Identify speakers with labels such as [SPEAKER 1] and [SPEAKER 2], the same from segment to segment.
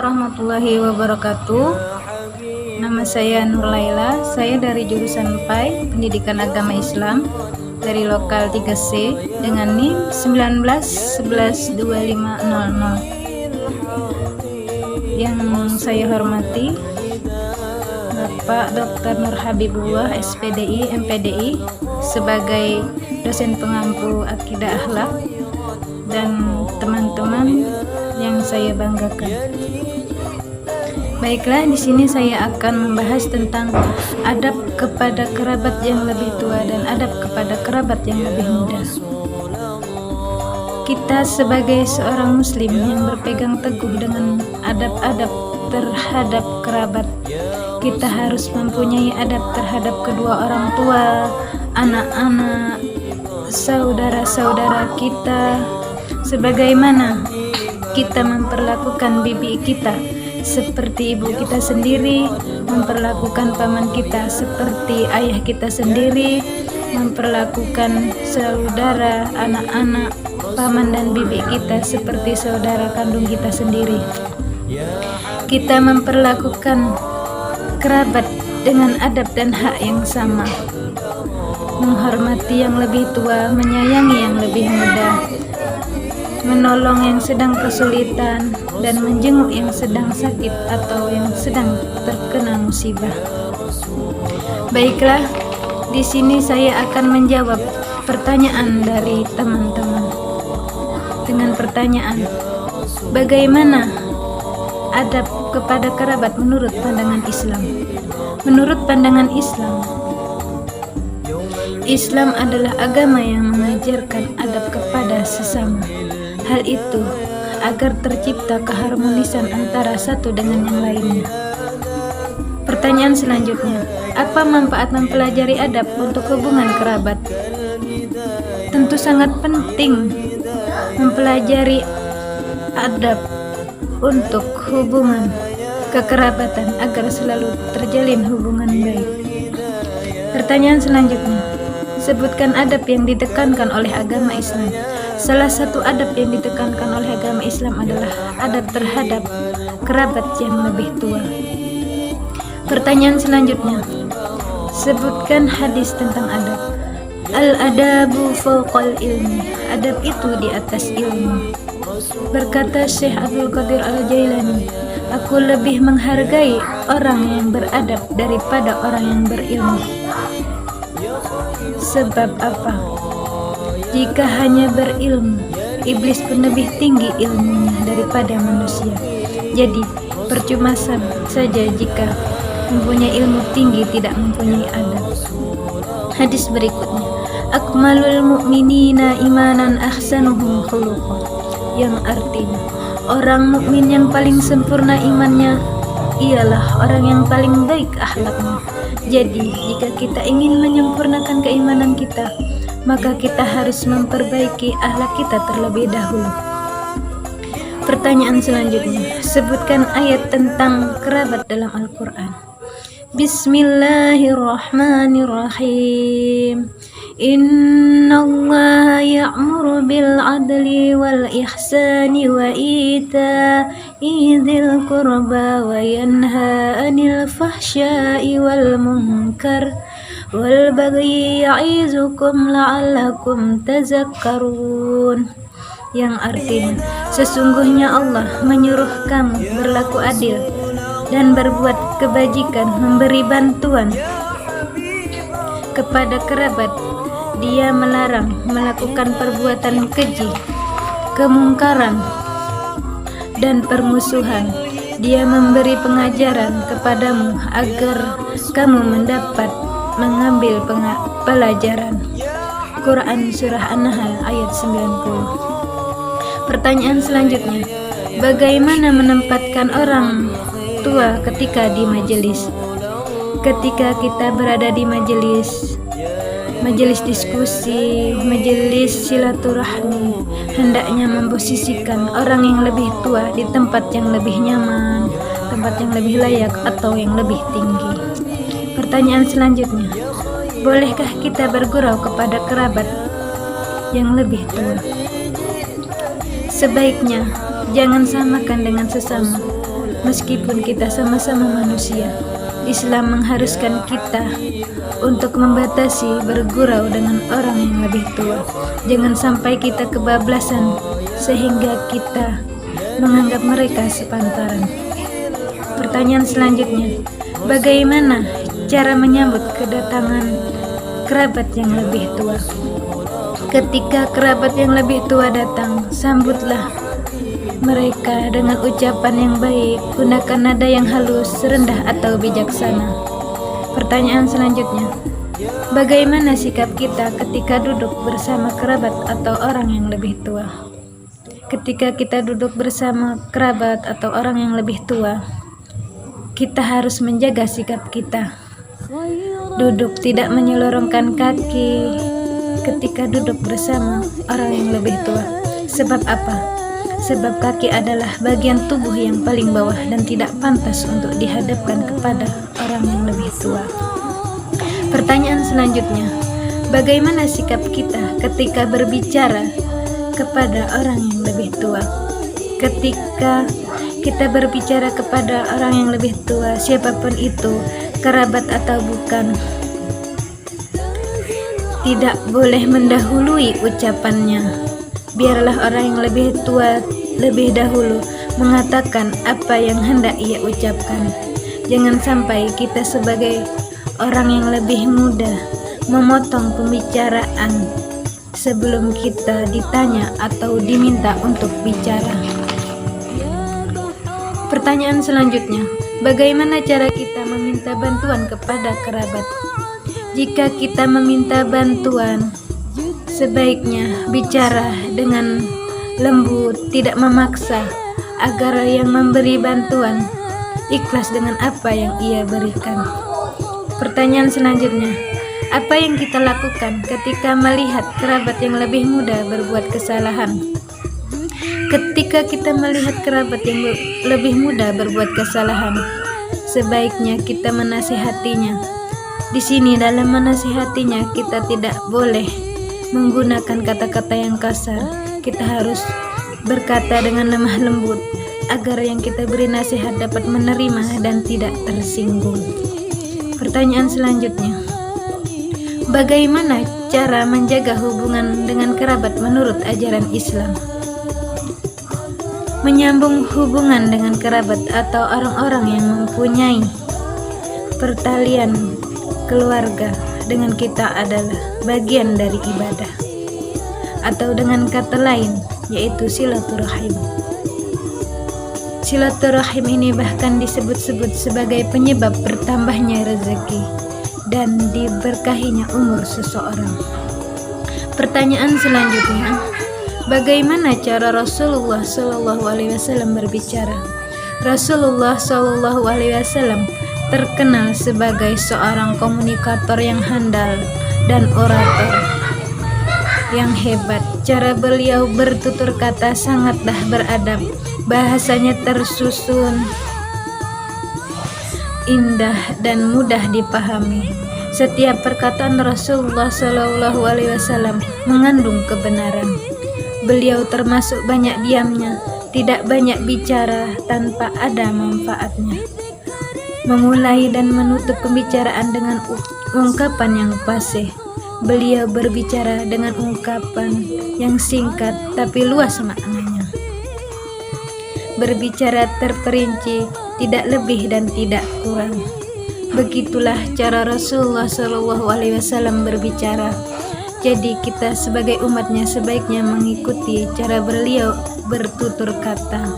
[SPEAKER 1] warahmatullahi wabarakatuh. Nama saya Nur Laila. Saya dari jurusan PAI Pendidikan Agama Islam dari lokal 3C dengan NIM 19112500. Yang saya hormati Bapak Dr. Nur Habibullah SPDI MPDI sebagai dosen pengampu akidah akhlak dan teman-teman yang saya banggakan. Baiklah, di sini saya akan membahas tentang adab kepada kerabat yang lebih tua dan adab kepada kerabat yang lebih muda. Kita sebagai seorang muslim yang berpegang teguh dengan adab-adab terhadap kerabat, kita harus mempunyai adab terhadap kedua orang tua, anak-anak, saudara-saudara kita, sebagaimana kita memperlakukan bibi kita seperti ibu kita sendiri, memperlakukan paman kita seperti ayah kita sendiri, memperlakukan saudara, anak-anak, paman dan bibi kita seperti saudara kandung kita sendiri. Kita memperlakukan kerabat dengan adab dan hak yang sama, menghormati yang lebih tua, menyayangi yang lebih muda, menolong yang sedang kesulitan, dan menjenguk yang sedang sakit atau yang sedang terkena musibah. Baiklah, di sini saya akan menjawab pertanyaan dari teman-teman dengan pertanyaan, bagaimana adab kepada kerabat menurut pandangan Islam? Menurut pandangan Islam, Islam adalah agama yang mengajarkan adab kepada sesama. Hal itu agar tercipta keharmonisan antara satu dengan yang lainnya. Pertanyaan selanjutnya, apa manfaat mempelajari adab untuk hubungan kerabat? Tentu sangat penting mempelajari adab untuk hubungan kekerabatan agar selalu terjalin hubungan baik. Pertanyaan selanjutnya, sebutkan adab yang ditekankan oleh agama Islam. Salah satu adab yang ditekankan oleh agama Islam adalah adab terhadap kerabat yang lebih tua. Pertanyaan selanjutnya, sebutkan hadis tentang adab. Al-adabu fawqal ilmi. Adab itu di atas ilmu. Berkata Syekh Abdul Qadir Al-Jailani, aku lebih menghargai orang yang beradab daripada orang yang berilmu. Sebab apa? Jika hanya berilmu, iblis pun lebih tinggi ilmunya daripada manusia. Jadi, percuma saja jika mempunyai ilmu tinggi tidak mempunyai adab. Hadis berikutnya, akmalul mu'minina imanan ahsanuhum khuluqan, yang artinya orang mukmin yang paling sempurna imannya ialah orang yang paling baik akhlaknya. Jadi, jika kita ingin menyempurnakan keimanan kita, maka kita harus memperbaiki akhlak kita terlebih dahulu. Pertanyaan selanjutnya, sebutkan ayat tentang kerabat dalam Al-Quran. Bismillahirrahmanirrahim. Innallaha ya'muru bil adli wal ihsani wa ita'i dzil qurba wa yanha 'anil fahsya'i wal munkar wal baghi ya'izukum la'allakum tazakkarun, yang artinya sesungguhnya Allah menyuruh kamu berlaku adil dan berbuat kebajikan, memberi bantuan kepada kerabat. Dia melarang melakukan perbuatan keji, kemungkaran, dan permusuhan. Dia memberi pengajaran kepadamu agar kamu mengambil pelajaran. Quran Surah An-Nahl ayat 90. Pertanyaan selanjutnya, bagaimana menempatkan orang tua ketika di majelis? Ketika kita berada di majelis diskusi, majelis silaturahmi, hendaknya memposisikan orang yang lebih tua di tempat yang lebih nyaman, tempat yang lebih layak atau yang lebih tinggi. Pertanyaan selanjutnya, bolehkah kita bergurau kepada kerabat yang lebih tua? Sebaiknya jangan samakan dengan sesama, Meskipun kita sama-sama manusia, Islam mengharuskan kita untuk membatasi bergurau dengan orang yang lebih tua. Jangan sampai kita kebablasan sehingga kita menganggap mereka sepantaran. Pertanyaan selanjutnya, bagaimana cara menyambut kedatangan kerabat yang lebih tua? Ketika kerabat yang lebih tua datang, sambutlah mereka dengan ucapan yang baik, gunakan nada yang halus, rendah atau bijaksana. Pertanyaan selanjutnya, bagaimana sikap kita ketika duduk bersama kerabat atau orang yang lebih tua? Ketika kita duduk bersama kerabat atau orang yang lebih tua, kita harus menjaga sikap kita. Duduk tidak menyelorongkan kaki ketika duduk bersama orang yang lebih tua. Sebab apa? Sebab kaki adalah bagian tubuh yang paling bawah dan tidak pantas untuk dihadapkan kepada orang yang lebih tua. Pertanyaan selanjutnya, bagaimana sikap kita ketika berbicara kepada orang yang lebih tua? Ketika kita berbicara kepada orang yang lebih tua, siapapun itu, kerabat atau bukan, tidak boleh mendahului ucapannya. Biarlah orang yang lebih tua lebih dahulu mengatakan apa yang hendak ia ucapkan. Jangan sampai kita sebagai orang yang lebih muda memotong pembicaraan sebelum kita ditanya atau diminta untuk bicara. Pertanyaan selanjutnya, bagaimana cara kita meminta bantuan kepada kerabat? Jika kita meminta bantuan, sebaiknya bicara dengan lembut, tidak memaksa, agar yang memberi bantuan ikhlas dengan apa yang ia berikan. Pertanyaan selanjutnya, apa yang kita lakukan ketika melihat kerabat yang lebih muda berbuat kesalahan? Ketika kita melihat kerabat yang lebih muda berbuat kesalahan, sebaiknya kita menasihatinya. Di sini dalam menasihatinya kita tidak boleh menggunakan kata-kata yang kasar. Kita harus berkata dengan lemah lembut agar yang kita beri nasihat dapat menerima dan tidak tersinggung. Pertanyaan selanjutnya, bagaimana cara menjaga hubungan dengan kerabat menurut ajaran Islam? Menyambung hubungan dengan kerabat atau orang-orang yang mempunyai pertalian keluarga dengan kita adalah bagian dari ibadah, atau dengan kata lain yaitu silaturahim. Silaturahim ini bahkan disebut-sebut sebagai penyebab bertambahnya rezeki dan diberkahinya umur seseorang. Pertanyaan selanjutnya, bagaimana cara Rasulullah SAW berbicara? Rasulullah SAW terkenal sebagai seorang komunikator yang handal dan orator yang hebat. Cara beliau bertutur kata sangatlah beradab, bahasanya tersusun, indah dan mudah dipahami. Setiap perkataan Rasulullah SAW mengandung kebenaran. Beliau termasuk banyak diamnya, tidak banyak bicara tanpa ada manfaatnya. Memulai dan menutup pembicaraan dengan ungkapan yang fasih. Beliau berbicara dengan ungkapan yang singkat tapi luas maknanya. Berbicara terperinci, tidak lebih dan tidak kurang. Begitulah cara Rasulullah SAW berbicara. Jadi kita sebagai umatnya sebaiknya mengikuti cara beliau bertutur kata.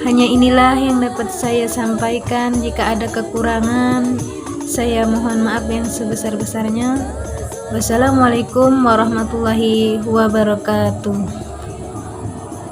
[SPEAKER 1] Hanya inilah yang dapat saya sampaikan. Jika ada kekurangan, saya mohon maaf yang sebesar-besarnya. Wassalamualaikum warahmatullahi wabarakatuh.